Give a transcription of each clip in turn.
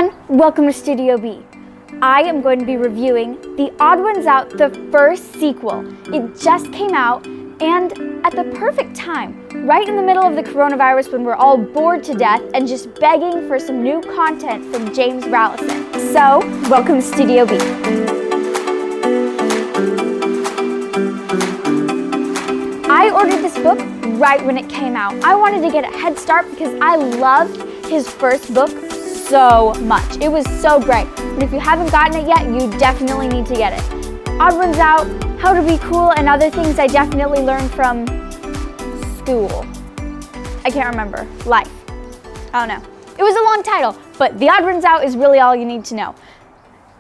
everyone, welcome to Studio B. I am going to be reviewing The Odd Ones Out, the first sequel. It just came out, and at the perfect time, right in the middle of the coronavirus when we're all bored to death and just begging for some new content from James Rallison. So, welcome to Studio B. I ordered this book right when it came out. I wanted to get a head start because I loved his first book so much. It was so great. And if you haven't gotten it yet, you definitely need to get it. Odd Ones Out, How to Be Cool, and other things I definitely learned from school. I can't remember. Life. I don't know. It was a long title, but The Odd Ones Out is really all you need to know.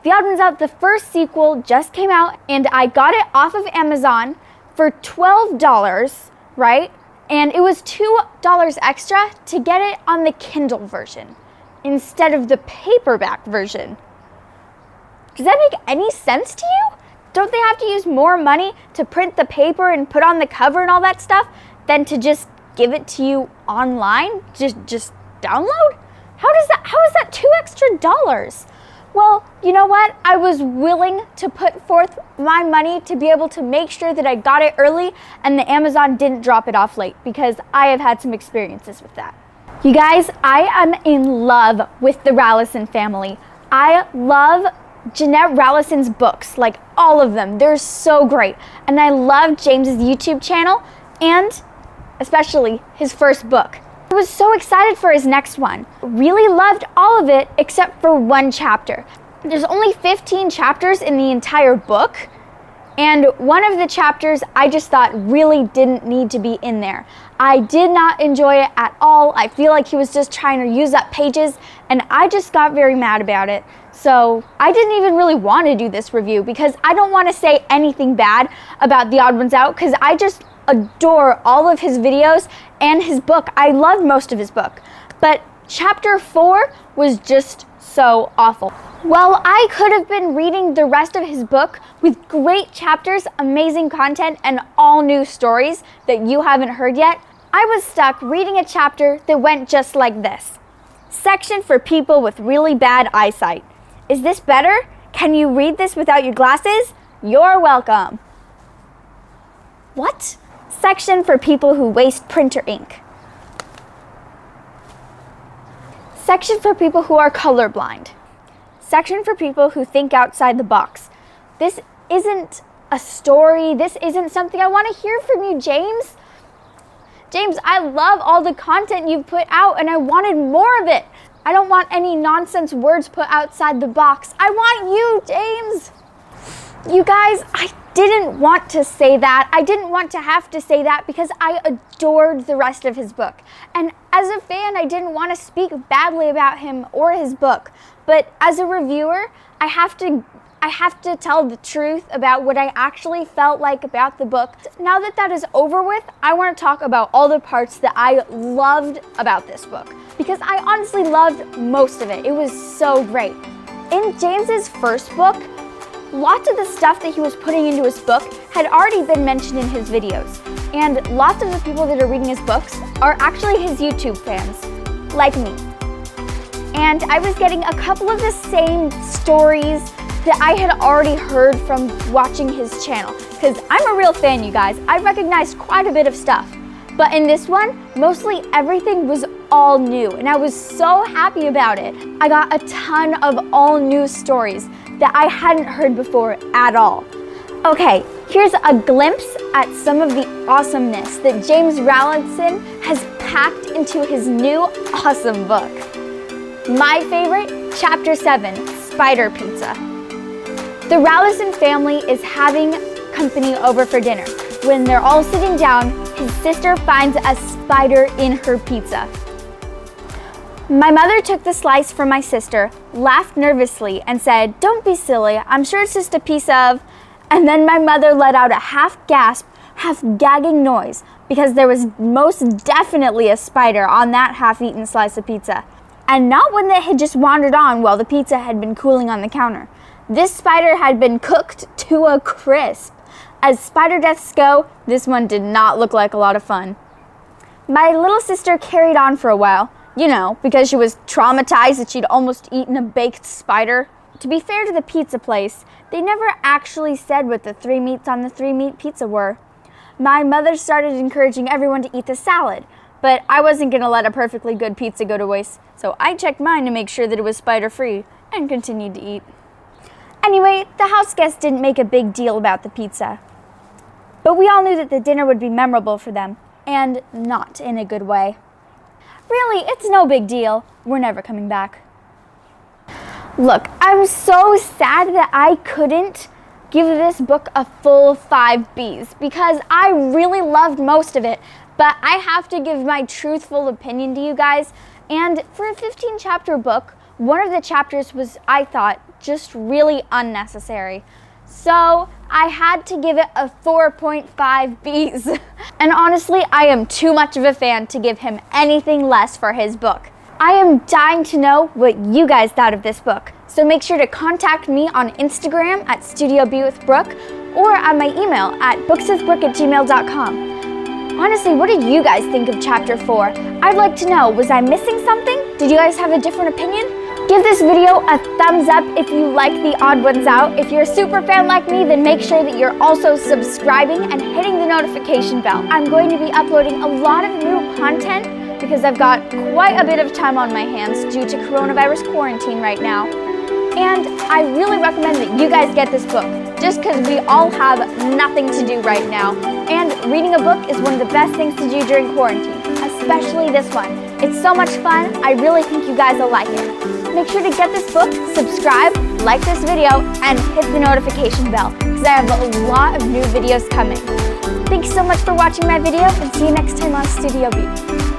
The Odd Ones Out, the first sequel, just came out, and I got it off of Amazon for $12, right? And it was $2 extra to get it on the Kindle version instead of the paperback version. Does that make any sense to you? Don't they have to use more money to print the paper and put on the cover and all that stuff than to just give it to you online? Just download? How is that $2 extra? Well, you know what? I was willing to put forth my money to be able to make sure that I got it early and the Amazon didn't drop it off late because I have had some experiences with that. You guys, I am in love with the Rallison family. I love Jeanette Rallison's books, like all of them. They're so great. And I love James's YouTube channel and especially his first book. I was so excited for his next one. Really loved all of it except for one chapter. There's only 15 chapters in the entire book, and one of the chapters I just thought really didn't need to be in there. I did not enjoy it at all. I feel like he was just trying to use up pages, and I just got very mad about it. So I didn't even really want to do this review because I don't want to say anything bad about The Odd Ones Out because I just adore all of his videos and his book. I loved most of his book, but chapter 4 was just so awful. Well, I could have been reading the rest of his book with great chapters, amazing content, and all new stories that you haven't heard yet. I was stuck reading a chapter that went just like this. Section for people with really bad eyesight. Is this better? Can you read this without your glasses? You're welcome. What? Section for people who waste printer ink. Section for people who are colorblind. Section for people who think outside the box. This isn't a story. This isn't something I want to hear from you, James. James, I love all the content you've put out and I wanted more of it. I don't want any nonsense words put outside the box. I want you, James. You guys, I didn't want to say that. I didn't want to have to say that because I adored the rest of his book. And as a fan, I didn't want to speak badly about him or his book. But as a reviewer, I have to tell the truth about what I actually felt like about the book. Now that that is over with, I want to talk about all the parts that I loved about this book because I honestly loved most of it. It was so great. In James's first book, lots of the stuff that he was putting into his book had already been mentioned in his videos. And lots of the people that are reading his books are actually his YouTube fans, like me. And I was getting a couple of the same stories that I had already heard from watching his channel. Because I'm a real fan, you guys. I recognized quite a bit of stuff. But in this one, mostly everything was all new. And I was so happy about it. I got a ton of all new stories that I hadn't heard before at all. Okay, here's a glimpse at some of the awesomeness that James Rallison has packed into his new awesome book. My favorite, Chapter 7, Spider Pizza. The Rallison family is having company over for dinner. When they're all sitting down, his sister finds a spider in her pizza. My mother took the slice from my sister, laughed nervously, and said, "Don't be silly, I'm sure it's just a piece of..." And then my mother let out a half gasp, half gagging noise because there was most definitely a spider on that half-eaten slice of pizza. And not one that had just wandered on while the pizza had been cooling on the counter. This spider had been cooked to a crisp. As spider deaths go, this one did not look like a lot of fun. My little sister carried on for a while, You know, because she was traumatized that she'd almost eaten a baked spider. To be fair to the pizza place, they never actually said what the 3 meats on the 3-meat pizza were. My mother started encouraging everyone to eat the salad, but I wasn't going to let a perfectly good pizza go to waste, so I checked mine to make sure that it was spider-free and continued to eat. Anyway, the house guests didn't make a big deal about the pizza, but we all knew that the dinner would be memorable for them, and not in a good way. Really, it's no big deal. We're never coming back. Look, I'm so sad that I couldn't give this book a full 5 Bs because I really loved most of it, but I have to give my truthful opinion to you guys. And for a 15-chapter book, one of the chapters was, I thought, just really unnecessary. So I had to give it a 4.5 Bs. And honestly, I am too much of a fan to give him anything less for his book. I am dying to know what you guys thought of this book. So make sure to contact me on Instagram at Studio B with Brooke or on my email at bookswithbrooke@gmail.com. Honestly, what did you guys think of chapter 4? I'd like to know, was I missing something? Did you guys have a different opinion? Give this video a thumbs up if you like the odd ones out. If you're a super fan like me, then make sure that you're also subscribing and hitting the notification bell. I'm going to be uploading a lot of new content because I've got quite a bit of time on my hands due to coronavirus quarantine right now. And I really recommend that you guys get this book, just because we all have nothing to do right now. And reading a book is one of the best things to do during quarantine, especially this one. It's so much fun. I really think you guys will like it. Make sure to get this book, subscribe, like this video, and hit the notification bell, because I have a lot of new videos coming. Thanks so much for watching my video, and see you next time on Studio B.